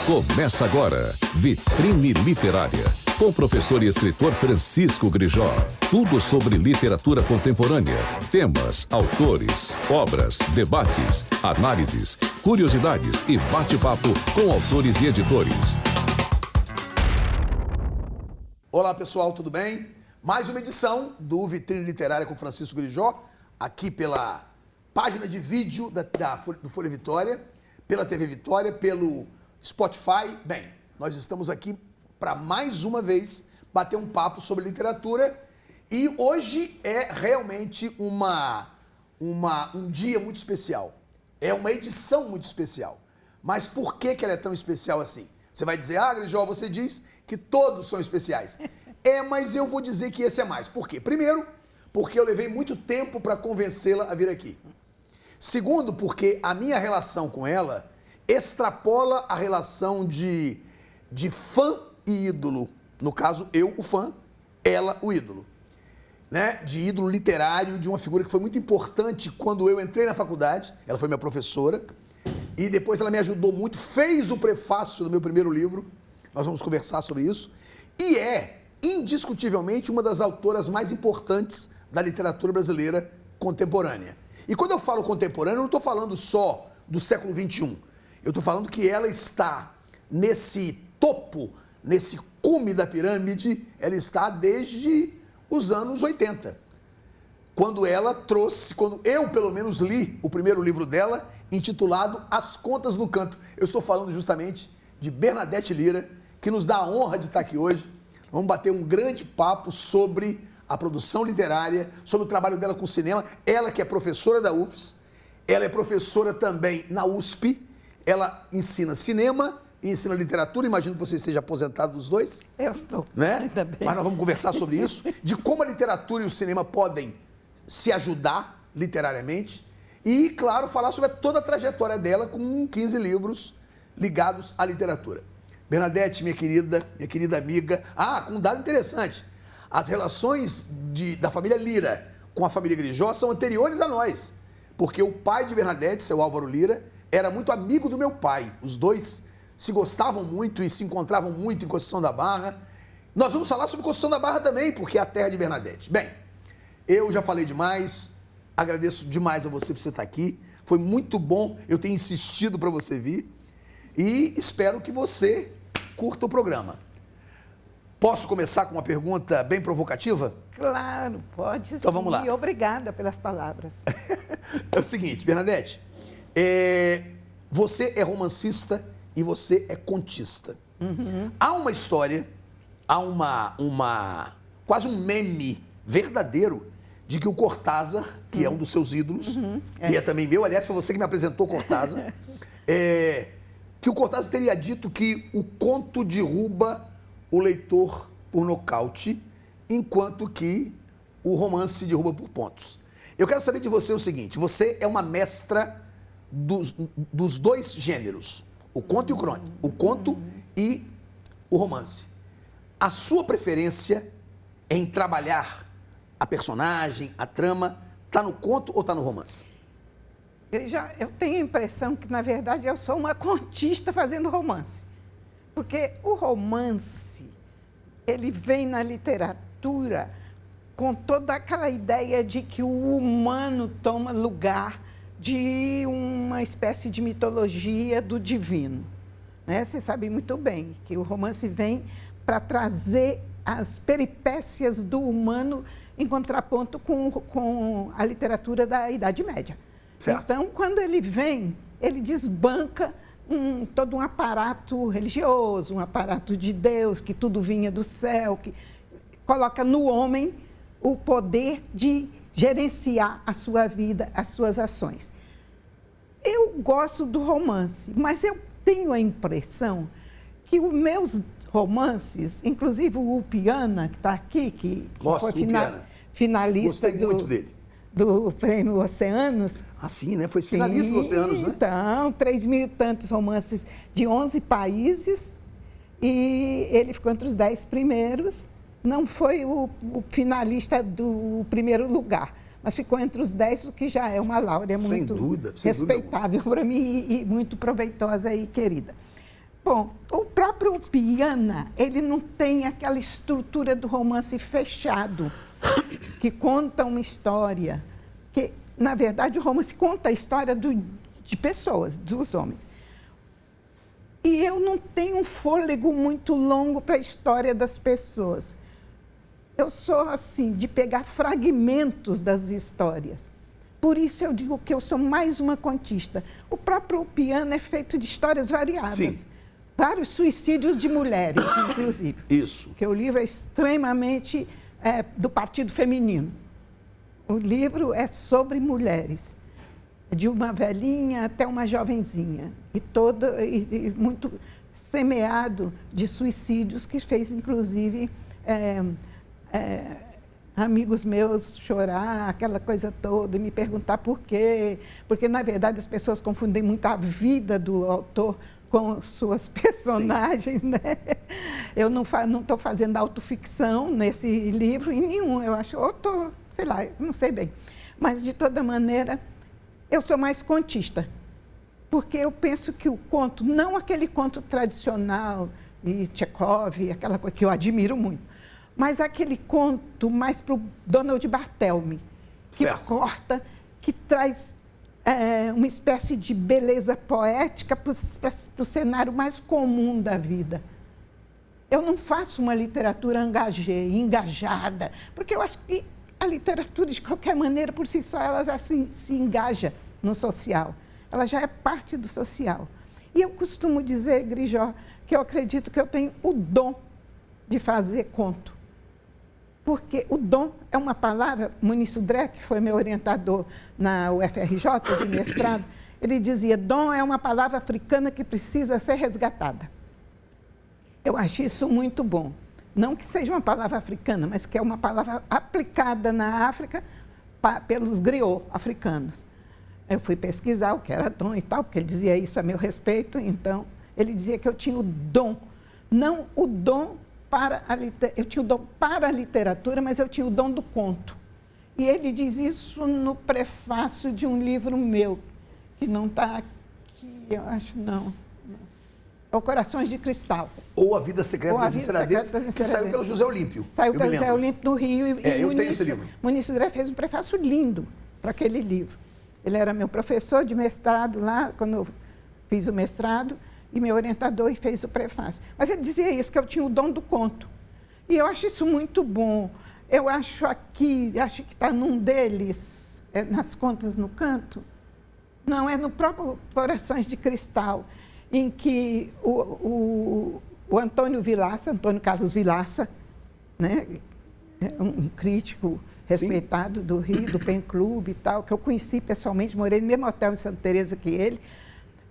Começa agora, Vitrine Literária, com o professor e escritor Francisco Grijó. Tudo sobre literatura contemporânea, temas, autores, obras, debates, análises, curiosidades e bate-papo com autores e editores. Olá pessoal, tudo bem? Mais uma edição do Vitrine Literária com Francisco Grijó, aqui pela página de vídeo do Folha Vitória, pela TV Vitória, pelo Spotify. Bem, nós estamos aqui para mais uma vez bater um papo sobre literatura e hoje é realmente um dia muito especial. É uma edição muito especial. Mas por que ela é tão especial assim? Você vai dizer, Grijó, você diz que todos são especiais. Mas eu vou dizer que esse é mais. Por quê? Primeiro, porque eu levei muito tempo para convencê-la a vir aqui. Segundo, porque a minha relação com ela extrapola a relação de fã e ídolo. No caso, eu, o fã, ela, o ídolo. Né? De ídolo literário, de uma figura que foi muito importante quando eu entrei na faculdade. Ela foi minha professora. E depois ela me ajudou muito, fez o prefácio do meu primeiro livro. Nós vamos conversar sobre isso. E é, indiscutivelmente, uma das autoras mais importantes da literatura brasileira contemporânea. E quando eu falo contemporânea, eu não estou falando só do século XXI. Eu estou falando que ela está nesse topo, nesse cume da pirâmide, ela está desde os anos 80. Quando eu pelo menos li o primeiro livro dela, intitulado As Contas no Canto. Eu estou falando justamente de Bernadette Lira, que nos dá a honra de estar aqui hoje. Vamos bater um grande papo sobre a produção literária, sobre o trabalho dela com cinema. Ela que é professora da UFES, ela é professora também na USP, ela ensina cinema e ensina literatura. Imagino que você esteja aposentado dos dois. Eu estou, né? Ainda bem. Mas nós vamos conversar sobre isso, de como a literatura e o cinema podem se ajudar literariamente e, claro, falar sobre toda a trajetória dela com 15 livros ligados à literatura. Bernadette, minha querida amiga. Com um dado interessante. As relações da família Lira com a família Grijó são anteriores a nós, porque o pai de Bernadette, seu Álvaro Lira, era muito amigo do meu pai. Os dois se gostavam muito e se encontravam muito em Conceição da Barra. Nós vamos falar sobre Conceição da Barra também, porque é a terra de Bernadette. Bem, eu já falei demais, agradeço demais a você por você estar aqui. Foi muito bom eu ter insistido para você vir e espero que você curta o programa. Posso começar com uma pergunta bem provocativa? Claro, pode sim. Então vamos lá. Obrigada pelas palavras. É o seguinte, Bernadette, você é romancista e você é contista. Uhum. Há uma história, quase um meme verdadeiro de que o Cortázar, que é um dos seus ídolos, e é também meu, aliás, foi você que me apresentou o Cortázar, que o Cortázar teria dito que o conto derruba o leitor por nocaute, enquanto que o romance derruba por pontos. Eu quero saber de você o seguinte, você é uma mestra dos dois gêneros, o conto e o crônico, o conto e o romance. A sua preferência em trabalhar a personagem, a trama, está no conto ou está no romance? Eu tenho a impressão que, na verdade, eu sou uma contista fazendo romance. Porque o romance, ele vem na literatura com toda aquela ideia de que o humano toma lugar de uma espécie de mitologia do divino. Né? Você sabe muito bem que o romance vem para trazer as peripécias do humano em contraponto com a literatura da Idade Média. Certo. Então, quando ele vem, ele desbanca todo um aparato religioso, um aparato de Deus, que tudo vinha do céu, que coloca no homem o poder de gerenciar a sua vida, as suas ações. Eu gosto do romance, mas eu tenho a impressão que os meus romances, inclusive o Upiana, que está aqui, que foi finalista do Prêmio Oceanos. Sim, né? Foi finalista do Oceanos, né? Então, 3.000 e tantos romances de 11 países e ele ficou entre os 10 primeiros. Não foi o finalista do primeiro lugar, mas ficou entre os 10, o que já é uma laura muito respeitável para mim e muito proveitosa e querida. Bom, o próprio Piana, ele não tem aquela estrutura do romance fechado, que conta uma história, que, na verdade, o romance conta a história de pessoas, dos homens. E eu não tenho um fôlego muito longo para a história das pessoas. Eu sou, assim, de pegar fragmentos das histórias. Por isso eu digo que eu sou mais uma contista. O próprio Piana é feito de histórias variadas. Sim. Vários suicídios de mulheres, inclusive. Isso. Porque o livro é extremamente do partido feminino. O livro é sobre mulheres, de uma velhinha até uma jovenzinha. E muito semeado de suicídios, que fez, inclusive, amigos meus chorar, aquela coisa toda, e me perguntar por quê. Porque, na verdade, as pessoas confundem muito a vida do autor com suas personagens, né? Eu não estou fazendo autoficção nesse livro, em nenhum, eu acho, ou estou, sei lá, não sei bem. Mas, de toda maneira, eu sou mais contista, porque eu penso que o conto, não aquele conto tradicional de Tchekov, aquela coisa que eu admiro muito, mas aquele conto mais para o Donald Barthelme, que corta, que traz uma espécie de beleza poética para o cenário mais comum da vida. Eu não faço uma literatura engajada, porque eu acho que a literatura, de qualquer maneira, por si só, ela já se engaja no social. Ela já é parte do social. E eu costumo dizer, Grijó, que eu acredito que eu tenho o dom de fazer conto. Porque o dom é uma palavra, Muniz Sodré, que foi meu orientador na UFRJ, de mestrado, ele dizia, dom é uma palavra africana que precisa ser resgatada. Eu acho isso muito bom. Não que seja uma palavra africana, mas que é uma palavra aplicada na África pelos griots africanos. Eu fui pesquisar o que era dom e tal, porque ele dizia isso a meu respeito, então ele dizia que eu tinha o dom, não o dom eu tinha o dom para a literatura, mas eu tinha o dom do conto. E ele diz isso no prefácio de um livro meu, que não está aqui, eu acho, não. É o Corações de Cristal. Ou A Vida Secreta das Enceradeiras, que saiu pelo José Olímpio. Saiu pelo José Olímpio do Rio. Eu tenho esse livro. Muniz Sodré fez um prefácio lindo para aquele livro. Ele era meu professor de mestrado lá, quando eu fiz o mestrado, e meu orientador, e fez o prefácio. Mas ele dizia isso, que eu tinha o dom do conto. E eu acho isso muito bom. Eu acho que está num deles, nas Contas no Canto, não, é no próprio Corações de Cristal, em que o Antônio Carlos Vilaça, né, um crítico respeitado do Rio, do Pen Club e tal, que eu conheci pessoalmente, morei no mesmo hotel em Santa Teresa que ele,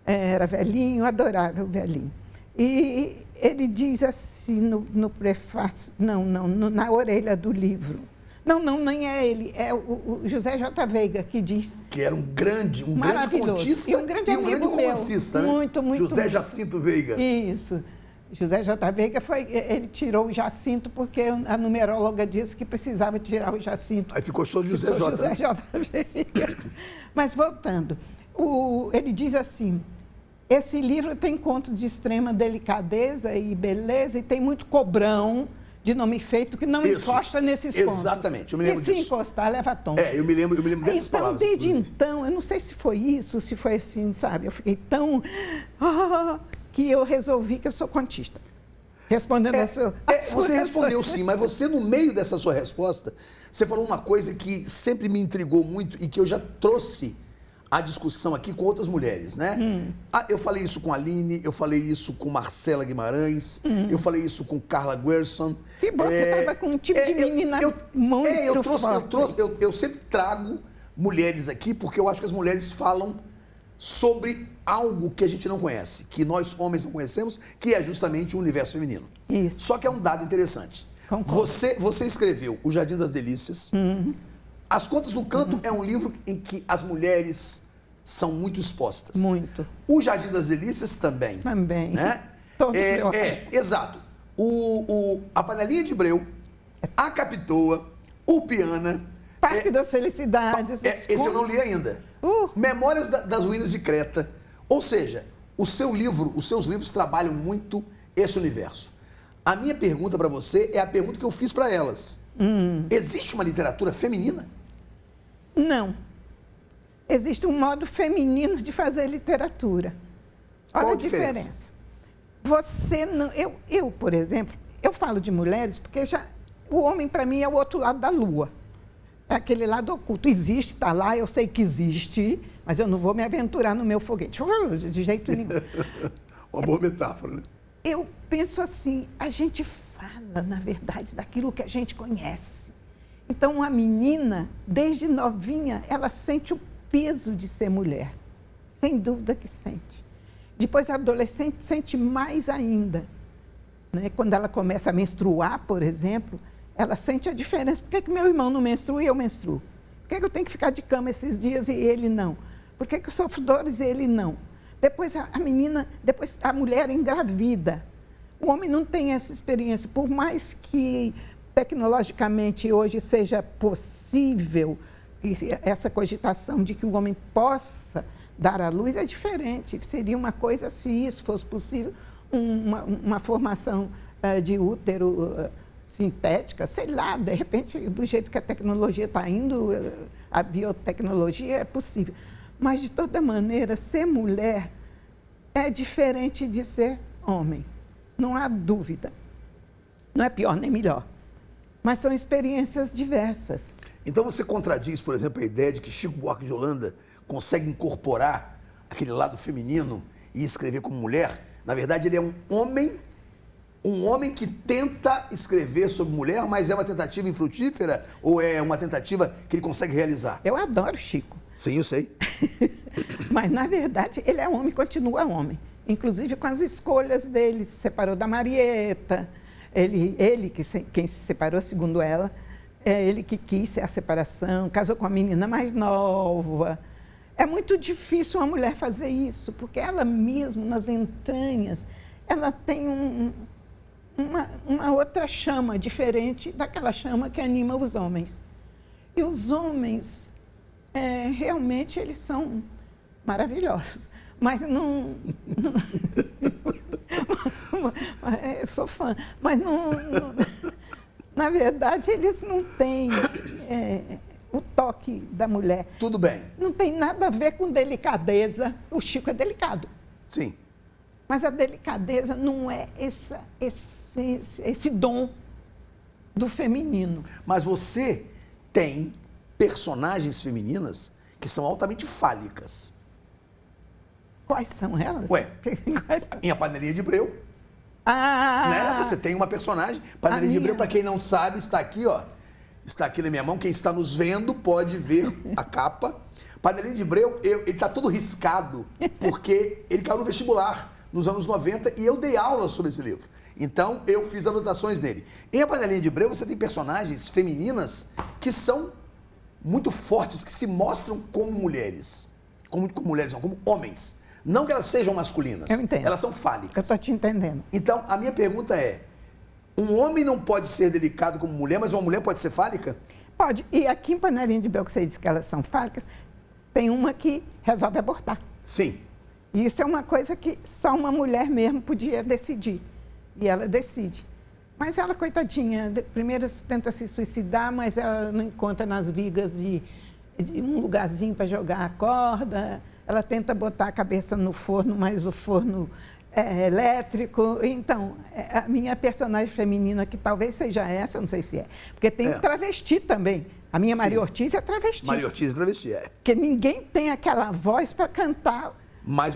era velhinho, adorável velhinho. E ele diz assim no prefácio, na orelha do livro. Não, nem é ele, é o José J. Veiga que diz. Que era um grande contista e um grande romancista, né? Muito. José Jacinto Veiga. Isso. José J. Veiga ele tirou o Jacinto porque a numeróloga disse que precisava tirar o Jacinto. Aí ficou só José J. José J. Veiga. Mas voltando, ele diz assim, esse livro tem contos de extrema delicadeza e beleza e tem muito cobrão de nome feito que não encosta nesses contos. Exatamente, eu me lembro disso. Se encostar, leva tom. Eu me lembro dessas palavras. Desde então, eu não sei se foi isso, se foi assim, sabe? Eu fiquei tão... que eu resolvi que eu sou contista. Respondendo a sua... Você respondeu sim, mas você, no meio dessa sua resposta, você falou uma coisa que sempre me intrigou muito e que eu já trouxe a discussão aqui com outras mulheres, né? Eu falei isso com a Aline, eu falei isso com Marcela Guimarães, eu falei isso com Carla Gerson. Que bom, você estava com um tipo de menina muito forte. Eu sempre trago mulheres aqui porque eu acho que as mulheres falam sobre algo que a gente não conhece, que nós homens não conhecemos, que é justamente o universo feminino. Isso. Só que é um dado interessante. Você escreveu O Jardim das Delícias. As Contas do Canto é um livro em que as mulheres são muito expostas. Muito. O Jardim das Delícias também. Também. Né? Exato. A Panelinha de Breu, a Capitoa, o Piana. Parque das Felicidades. Esse eu não li ainda. Memórias das Ruínas de Creta. Ou seja, os seus livros trabalham muito esse universo. A minha pergunta para você é a pergunta que eu fiz para elas. Existe uma literatura feminina? Não. Existe um modo feminino de fazer literatura. Olha Qual a a diferença. Você não... Eu, por exemplo, eu falo de mulheres porque o homem, para mim, é o outro lado da lua. É aquele lado oculto. Existe, está lá, eu sei que existe, mas eu não vou me aventurar no meu foguete. De jeito nenhum. Uma boa metáfora, né? Eu penso assim, a gente fala, na verdade, daquilo que a gente conhece. Então, a menina, desde novinha, ela sente o peso de ser mulher. Sem dúvida que sente. Depois, a adolescente sente mais ainda. Né? Quando ela começa a menstruar, por exemplo, ela sente a diferença. Por que meu irmão não menstrua e eu menstruo? Por que eu tenho que ficar de cama esses dias e ele não? Por que eu sofro dores e ele não? Depois depois a mulher engravida. O homem não tem essa experiência. Por mais que tecnologicamente hoje seja possível essa cogitação de que o homem possa dar à luz, é diferente. Seria uma coisa, se isso fosse possível, uma formação de útero sintética, sei lá, de repente, do jeito que a tecnologia está indo, a biotecnologia é possível. Mas, de toda maneira, ser mulher é diferente de ser homem. Não há dúvida. Não é pior nem melhor. Mas são experiências diversas. Então você contradiz, por exemplo, a ideia de que Chico Buarque de Holanda consegue incorporar aquele lado feminino e escrever como mulher? Na verdade, ele é um homem que tenta escrever sobre mulher, mas é uma tentativa infrutífera ou é uma tentativa que ele consegue realizar? Eu adoro Chico. Sim, eu sei. Mas, na verdade, ele é homem, continua homem. Inclusive com as escolhas dele. Se separou da Marieta. Quem se separou, segundo ela, é ele que quis a separação, casou com a menina mais nova. É muito difícil uma mulher fazer isso, porque ela mesma, nas entranhas, ela tem uma outra chama diferente daquela chama que anima os homens. E os homens, realmente, eles são maravilhosos. Mas não eu sou fã, mas na verdade, eles não têm o toque da mulher. Tudo bem. Não tem nada a ver com delicadeza. O Chico é delicado. Sim. Mas a delicadeza não é essa essência, esse dom do feminino. Mas você tem personagens femininas que são altamente fálicas. Quais são elas? Ué, em A Panelinha de Breu, né? Você tem uma personagem. Panelinha de Breu, para quem não sabe, está aqui, ó. Está aqui na minha mão. Quem está nos vendo pode ver a capa. Panelinha de Breu, ele está todo riscado, porque ele caiu no vestibular nos anos 90 e eu dei aula sobre esse livro. Então, eu fiz anotações nele. Em A Panelinha de Breu, você tem personagens femininas que são muito fortes, que se mostram como mulheres. Como mulheres, não, como homens. Não que elas sejam masculinas. Eu entendo. Elas são fálicas. Eu estou te entendendo. Então, a minha pergunta é, um homem não pode ser delicado como mulher, mas uma mulher pode ser fálica? Pode. E aqui em Panelinha de Breu, que você disse que elas são fálicas, tem uma que resolve abortar. Sim. E isso é uma coisa que só uma mulher mesmo podia decidir. E ela decide. Mas ela, coitadinha, primeiro tenta se suicidar, mas ela não encontra nas vigas de um lugarzinho para jogar a corda. Ela tenta botar a cabeça no forno, mas o forno é elétrico. Então, a minha personagem feminina, que talvez seja essa, não sei se é, porque tem travesti também. A minha Maria Ortiz é travesti. Maria Ortiz é travesti, é. Porque ninguém tem aquela voz para cantar. Mas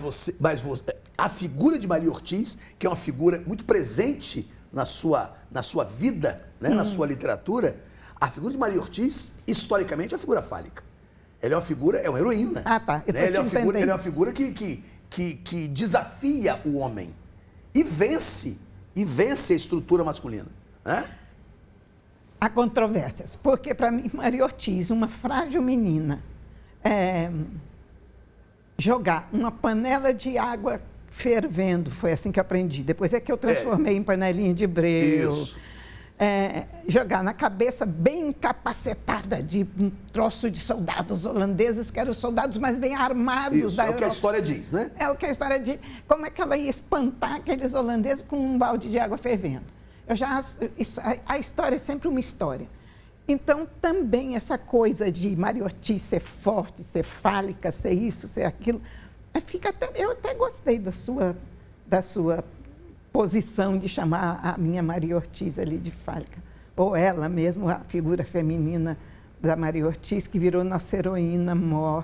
a figura de Maria Ortiz, que é uma figura muito presente na sua vida, né, na sua literatura, a figura de Maria Ortiz, historicamente, é uma figura fálica. Ela é uma figura, é uma heroína. Ah, tá. Né? Ela é uma figura que desafia o homem e vence a estrutura masculina. Né? Há controvérsias, porque para mim, Maria Ortiz, uma frágil menina, jogar uma panela de água fervendo, foi assim que eu aprendi. Depois é que eu transformei em Panelinha de Breu. Isso. jogar na cabeça bem capacetada de um troço de soldados holandeses, que eram os soldados mais bem armados Isso, da é o que a Europa. história diz, né? É o que a história diz. Como é que ela ia espantar aqueles holandeses com um balde de água fervendo? A história é sempre uma história. Então, também essa coisa de Maria Ortiz ser forte, ser fálica, ser isso, ser aquilo, eu até gostei da sua posição de chamar a minha Maria Ortiz ali de fálica. Ou ela mesmo, a figura feminina da Maria Ortiz, que virou nossa heroína mor.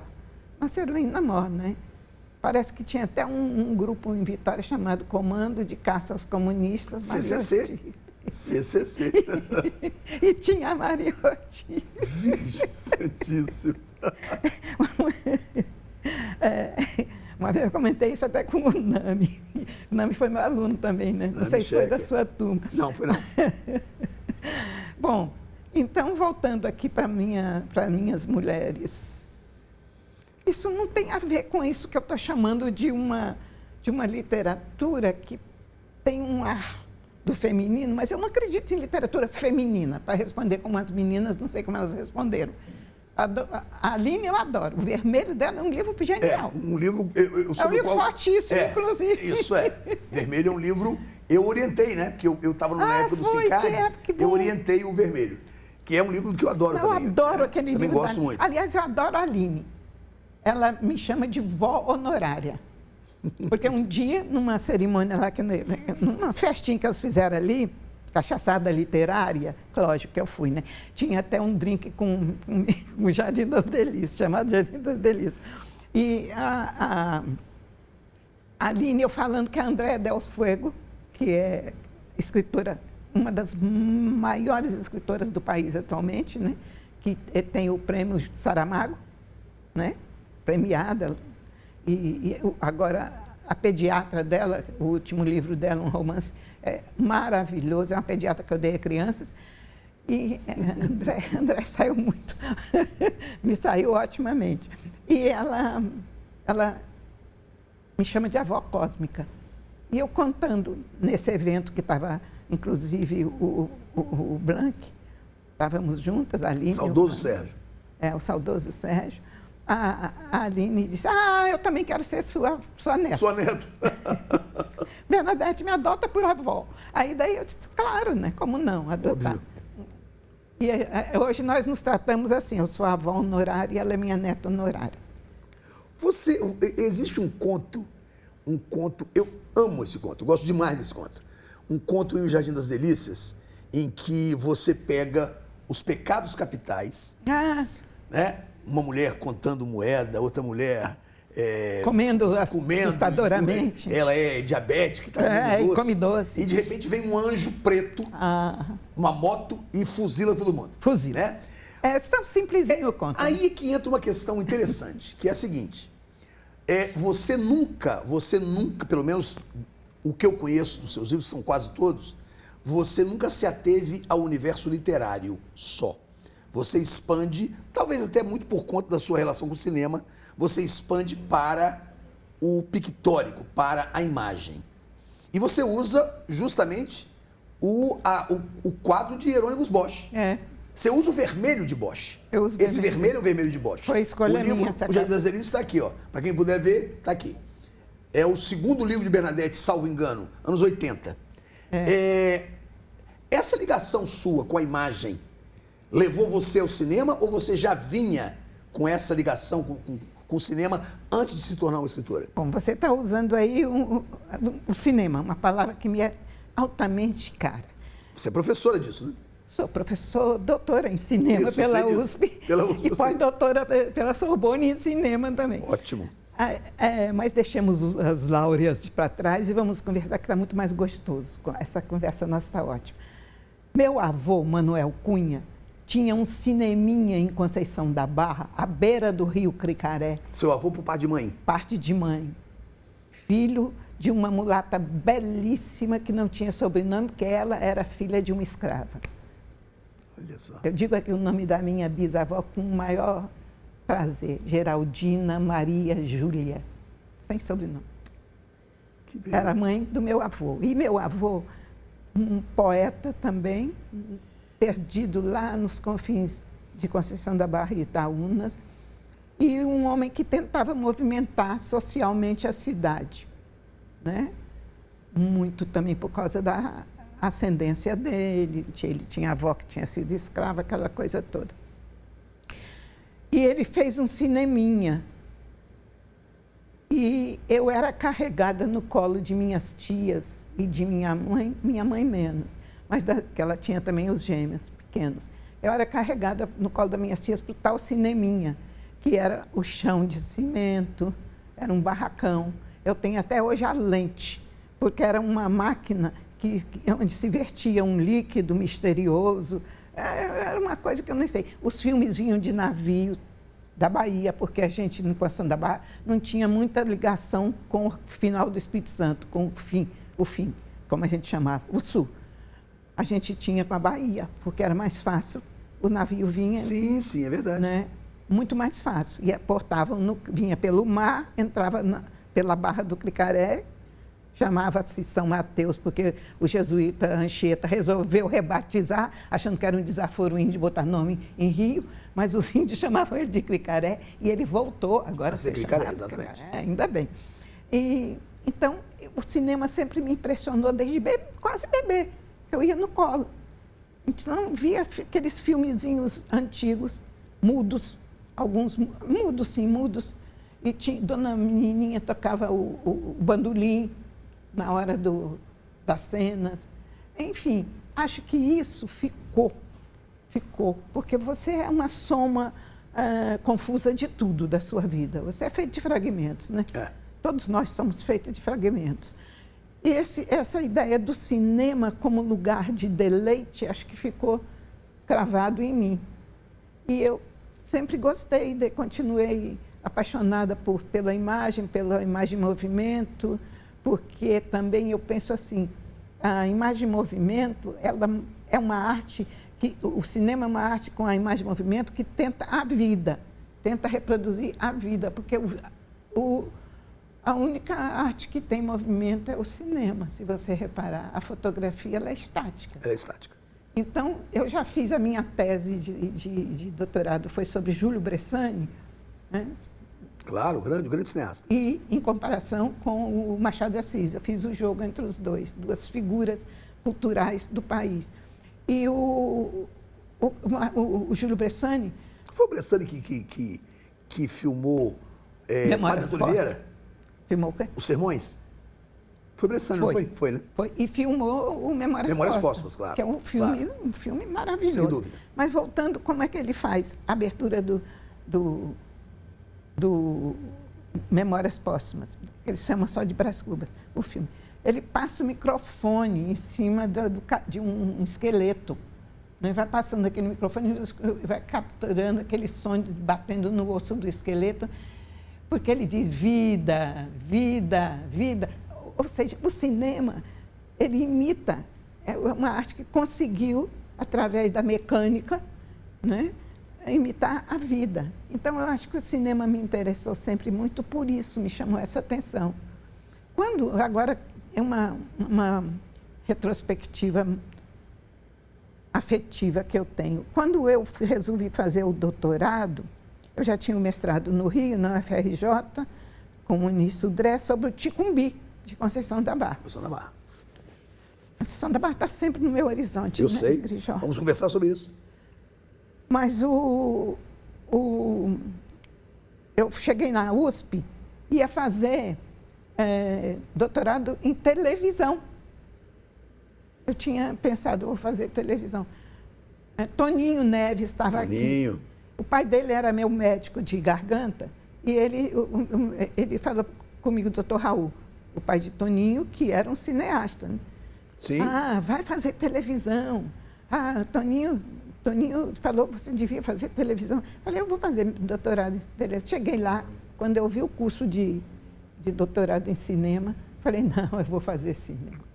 Nossa heroína mor, né? Parece que tinha até um grupo em Vitória chamado Comando de Caça aos Comunistas. CCC. CCC. E tinha a Maria Ortiz. Virgem Santíssima. Uma vez eu comentei isso até com o Nami. O Nami foi meu aluno também, né? Não sei se foi da sua turma. Não, foi não. Bom, então, voltando aqui para minhas mulheres, isso não tem a ver com isso que eu estou chamando de uma literatura que tem um ar do feminino, mas eu não acredito em literatura feminina, para responder como as meninas, não sei como elas responderam. A Aline eu adoro. O Vermelho dela é um livro genial. Um livro... É um livro fortíssimo, inclusive. Isso é. Vermelho é um livro... Eu orientei, né? Porque eu estava na época do Cicades, eu orientei o Vermelho. Que é um livro que eu adoro também. Eu adoro aquele livro. Também gosto muito. Aliás, eu adoro a Aline. Ela me chama de vó honorária. Porque um dia, numa cerimônia lá, numa festinha que elas fizeram ali, cachaçada literária, lógico que eu fui, né? Tinha até um drink com o Jardim das Delícias, chamado Jardim das Delícias. E a Aline, eu falando que a Andréa Del Fuego, que é escritora, uma das maiores escritoras do país atualmente, né? Que tem o prêmio Saramago, né? Premiada. E agora, a pediatra dela, o último livro dela, um romance, é maravilhoso, é uma pediatra que eu dei a crianças. E André saiu muito, me saiu otimamente. E ela me chama de avó cósmica. E eu contando nesse evento que estava, inclusive, o Blanc, estávamos juntas, a Aline... Saudoso Sérgio. O saudoso Sérgio. A Aline disse, eu também quero ser sua neta. Sua neta. Bernadette me adota por avó. Aí daí eu disse, claro, né? Como não, adotar. Óbvio. E hoje nós nos tratamos assim, eu sou a avó honorária e ela é minha neta honorária. Existe um conto, eu amo esse conto, eu gosto demais desse conto. Um conto em O Jardim das Delícias, em que você pega os pecados capitais, né? Uma mulher contando moeda, outra mulher comendo assustadoramente. Ela é diabética, está comendo doce. E come doce. E de repente vem um anjo preto, uma moto e fuzila todo mundo. Fuzila. Né? É tão simplesinho o conto. Aí é que entra uma questão interessante, que é a seguinte. Você nunca, pelo menos o que eu conheço dos seus livros, são quase todos, você nunca se ateve ao universo literário só. Você expande, talvez até muito por conta da sua relação com o cinema, você expande para o pictórico, para a imagem. E você usa justamente o quadro de Hieronymus Bosch. Você usa o vermelho de Bosch. Eu uso Esse vermelho é o vermelho de Bosch. Foi escolha minha. O Jardim das Delícias está aqui, ó. Para quem puder ver, está aqui. É o segundo livro de Bernadette, salvo engano, anos 80. Essa ligação sua com a imagem levou você ao cinema ou você já vinha com essa ligação com o cinema antes de se tornar uma escritora? Bom, você está usando aí o cinema, uma palavra que me é altamente cara. Você é professora disso, né? Sou doutora em cinema pela USP e pós-doutora pela Sorbonne em cinema também. Ótimo. Mas deixemos as láureas para trás e vamos conversar, que está muito mais gostoso. Essa conversa nossa está ótima. Meu avô, Manuel Cunha, tinha um cineminha em Conceição da Barra, à beira do rio Cricaré. Seu avô por parte de mãe? Parte de mãe. Filho de uma mulata belíssima que não tinha sobrenome, porque ela era filha de uma escrava. Olha só. Eu digo aqui o nome da minha bisavó com o maior prazer. Geraldina Maria Júlia. Sem sobrenome. Que beleza. Era mãe do meu avô. E meu avô um poeta também, perdido lá nos confins de Conceição da Barra e Itaúnas, e um homem que tentava movimentar socialmente a cidade, né? Muito também por causa da ascendência dele, ele tinha avó que tinha sido escrava, aquela coisa toda. E ele fez um cineminha. E eu era carregada no colo de minhas tias e de minha mãe menos, mas que ela tinha também os gêmeos pequenos. Eu era carregada no colo das minhas tias para o tal cineminha, que era o chão de cimento, era um barracão. Eu tenho até hoje a lente, porque era uma máquina onde se vertia um líquido misterioso. Era uma coisa que eu não sei. Os filmes vinham de navio da Bahia, porque a gente, no Conceição da Barra, não tinha muita ligação com o final do Espírito Santo, com o fim, como a gente chamava, o sul. A gente tinha com a Bahia, porque era mais fácil. O navio vinha... Sim, sim, é verdade. Né, muito mais fácil. E vinha pelo mar, entrava pela Barra do Cricaré, chamava-se São Mateus, porque o jesuíta Anchieta resolveu rebatizar, achando que era um desaforo índio botar nome em Rio, mas os índios chamavam ele de Cricaré, e ele voltou agora a ser Cricaré, exatamente. Cricaré, ainda bem. Então, o cinema sempre me impressionou desde quase bebê. Eu ia no colo. Então, via aqueles filmezinhos antigos, mudos, alguns mudos, e Dona Menininha tocava o bandolim na hora das cenas. Enfim, acho que isso ficou, porque você é uma soma confusa de tudo da sua vida. Você é feito de fragmentos, né? É. Todos nós somos feitos de fragmentos. E essa ideia do cinema como lugar de deleite, acho que ficou cravado em mim. E eu sempre gostei, continuei apaixonada pela imagem em movimento, porque também eu penso assim, a imagem em movimento, ela é uma arte, o cinema é uma arte com a imagem em movimento que tenta a vida, tenta reproduzir a vida, porque a única arte que tem movimento é o cinema, se você reparar. A fotografia, ela é estática. É estática. Então, eu já fiz a minha tese de doutorado, foi sobre Júlio Bressani, né? Claro, grande cineasta. E em comparação com o Machado de Assis, eu fiz o jogo entre os dois, duas figuras culturais do país. E o Júlio Bressani... Foi o Bressani que filmou Padre de Oliveira? Filmou o quê? Os Sermões? Foi Bressani, não foi? Foi, né? Foi. E filmou o Memórias Póstumas, claro. Que é um filme maravilhoso. Sem dúvida. Mas voltando, como é que ele faz a abertura do Memórias Póstumas? Ele chama só de Brás Cubas, o filme. Ele passa o microfone em cima de um esqueleto. Né? Vai passando aquele microfone e vai capturando aquele som batendo no osso do esqueleto, porque ele diz vida, vida, vida. Ou seja, o cinema, ele imita, é uma arte que conseguiu, através da mecânica, né, imitar a vida. Então, eu acho que o cinema me interessou sempre muito por isso, me chamou essa atenção. Agora, é uma retrospectiva afetiva que eu tenho. Quando eu resolvi fazer o doutorado, eu já tinha um mestrado no Rio, na UFRJ, com o Muniz Sudré, sobre o Ticumbi, de Conceição da Barra. Conceição da Barra. Conceição da Barra está sempre no meu horizonte. Eu sei. Vamos conversar sobre isso. Mas eu cheguei na USP e ia fazer doutorado em televisão. Eu tinha pensado, vou fazer televisão. Toninho Neves estava aqui. O pai dele era meu médico de garganta e ele falou comigo, doutor Raul, o pai de Toninho, que era um cineasta. Né? Sim. Vai fazer televisão. Toninho falou que você devia fazer televisão. Falei, eu vou fazer doutorado em televisão. Cheguei lá, quando eu vi o curso de doutorado em cinema, falei, não, eu vou fazer cinema.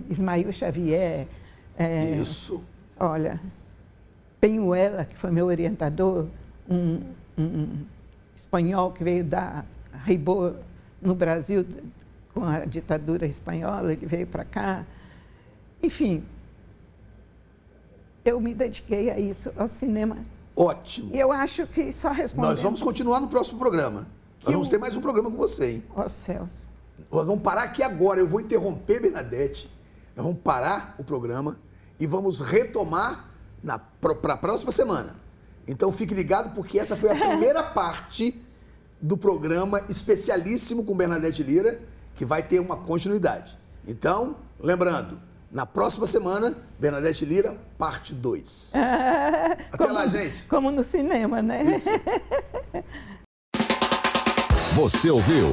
Ismael Xavier. Isso. Olha, Peñuela, que foi meu orientador, um espanhol que veio dar Ribot no Brasil com a ditadura espanhola, ele veio para cá. Enfim, eu me dediquei a isso, ao cinema. Ótimo. E eu acho que só respondendo... Nós vamos continuar no próximo programa. Nós vamos ter mais um programa com você, hein? Ó céus. Nós vamos parar aqui agora. Eu vou interromper, Bernadette. Nós vamos parar o programa e vamos retomar para a próxima semana. Então fique ligado, porque essa foi a primeira parte do programa especialíssimo com Bernadette Lira, que vai ter uma continuidade. Então, lembrando, na próxima semana, Bernadette Lira, parte 2. Até lá, gente. Como no cinema, né? Isso. Você ouviu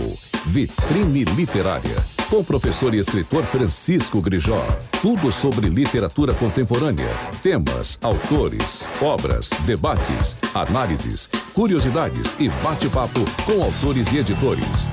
Vitrine Literária, com o professor e escritor Francisco Grijó. Tudo sobre literatura contemporânea, temas, autores, obras, debates, análises, curiosidades e bate-papo com autores e editores.